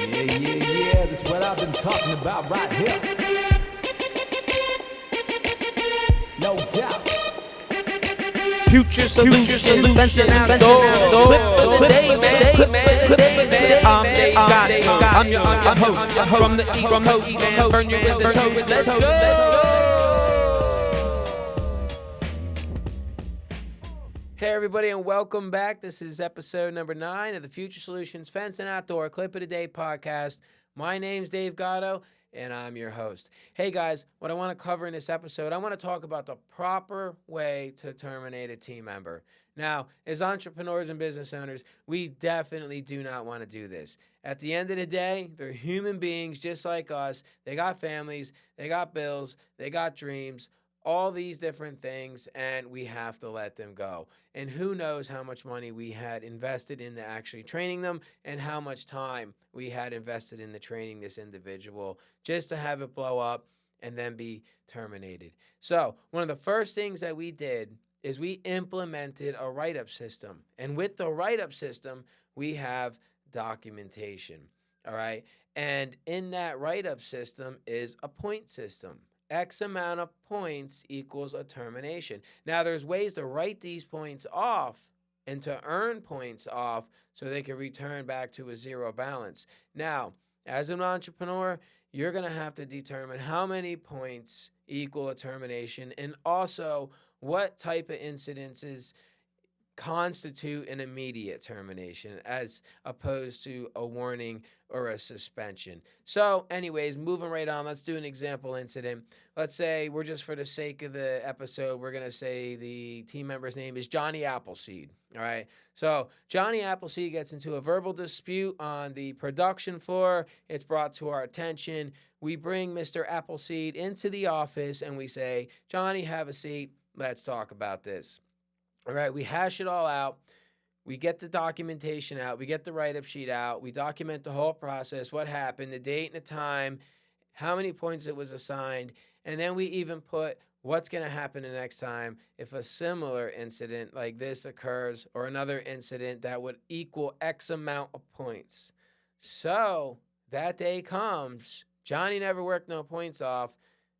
Yeah, that's what I've been talking about right here. No doubt. Future solutions, fencing outdoors. Clip of the day, man. I'm your host from the East Coast, man. Burn your wrist and toes. Let's go. Hey everybody, and welcome back. This is episode number 9 of the Future Solutions Fence and Outdoor Clip of the Day podcast. My name's Dave Gatto, and I'm your host. Hey guys, what I want to cover in this episode, I want to talk about the proper way to terminate a team member. Now, as entrepreneurs and business owners, we definitely do not want to do this. At the end of the day, they're human beings just like us. They got families, they got bills, they got dreams, all these different things, and we have to let them go. And who knows how much money we had invested into actually training them and how much time we had invested into training this individual just to have it blow up and then be terminated. So one of the first things that we did is we implemented a write-up system. And with the write-up system, we have documentation, all right? And in that write-up system is a point system. X amount of points equals a termination. Now, there's ways to write these points off and to earn points off so they can return back to a zero balance. Now, as an entrepreneur, you're going to have to determine how many points equal a termination and also what type of incidences constitute an immediate termination as opposed to a warning or a suspension. So anyways, moving right on, let's do an example incident. Let's say we're just for the sake of the episode, we're going to say the team member's name is Johnny Appleseed. All right. So Johnny Appleseed gets into a verbal dispute on the production floor. It's brought to our attention. We bring Mr. Appleseed into the office and we say, Johnny, have a seat. Let's talk about this. All right, we hash it all out. We get the documentation out. We get the write-up sheet out. We document the whole process, what happened, the date and the time, how many points it was assigned, and then we even put what's going to happen the next time if a similar incident like this occurs or another incident that would equal X amount of points. So that day comes. Johnny never worked no points off.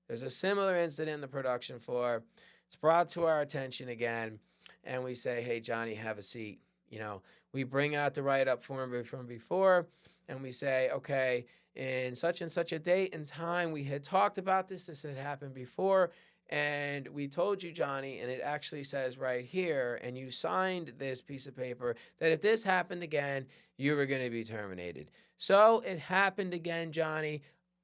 There's a similar incident in the production floor. It's brought to our attention again. And we say, hey, Johnny, have a seat. You know, we bring out the write-up form from before, and we say, okay, in such and such a date and time, we had talked about this. This had happened before, and we told you, Johnny, and it actually says right here, and you signed this piece of paper, that if this happened again, you were going to be terminated. So it happened again, Johnny.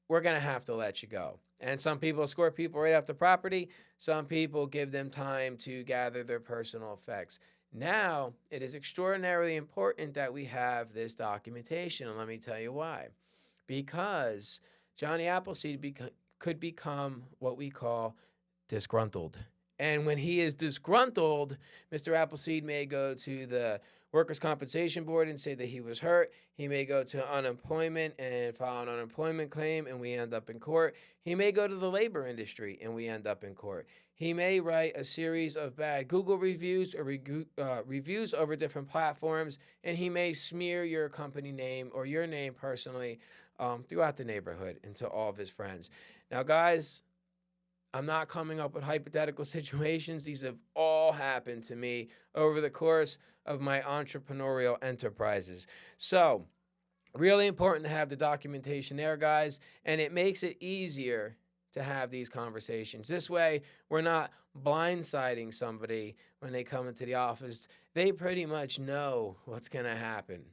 We're going to have to let you go. And some people escort people right off the property. Some people give them time to gather their personal effects. Now, it is extraordinarily important that we have this documentation, and let me tell you why. Because Johnny Appleseed could become what we call disgruntled. And when he is disgruntled, Mr. Appleseed may go to the Workers' Compensation Board and say that he was hurt. He may go to unemployment and file an unemployment claim, and we end up in court. He may go to the labor industry, and we end up in court. He may write a series of bad Google reviews or reviews over different platforms, and he may smear your company name or your name personally throughout the neighborhood and to all of his friends. Now, guys, I'm not coming up with hypothetical situations. These have all happened to me over the course of my entrepreneurial enterprises. So, really important to have the documentation there, guys, and it makes it easier to have these conversations. This way, we're not blindsiding somebody when they come into the office. They pretty much know what's going to happen.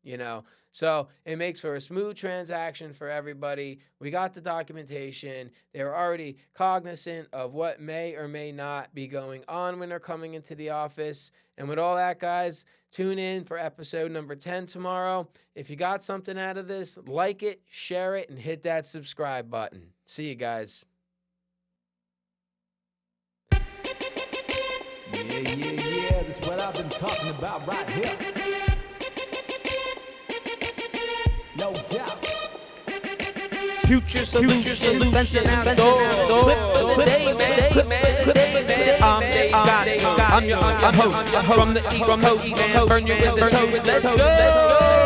You know, so it makes for a smooth transaction for everybody. We got the documentation. They're already cognizant of what may or may not be going on when they're coming into the office. And with all that, guys, tune in for episode number 10 tomorrow. If you got something out of this, like it, share it, and hit that subscribe button. See you guys. Yeah, that's what I've been talking about right here. No doubt. Future solutions, fencing outdoors. Clip of the day, man. I'm your host from the East Coast, man. Burn your wrist and toes. Let's go.